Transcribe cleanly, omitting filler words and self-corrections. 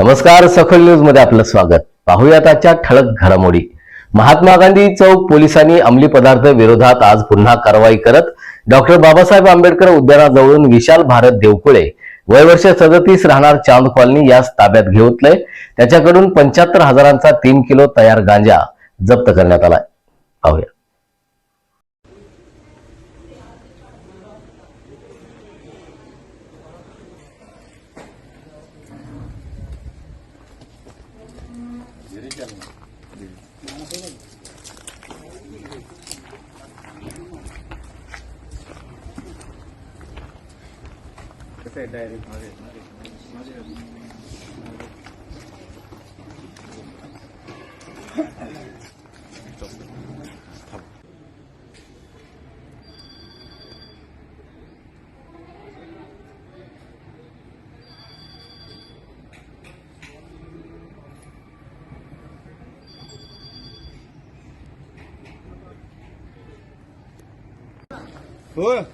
नमस्कार, सखोल न्यूज मध्ये आपलं स्वागत. पाहुयात आजच्या ठळक घडामोडी. महात्मा गांधी चौक पोलिसांनी अंमली पदार्थ विरोधात आज पुन्हा कारवाई करत डॉक्टर बाबासाहेब आंबेडकर उद्यानाजवळून विशाल भारत देवकुळे वय वर्ष 37 राहणार चांद कॉलनी यास ताब्यात घेतलंय. त्याच्याकडून 75,000चा 3 किलो तयार गांजा जप्त करण्यात आलाय. पाहूया. हो आणि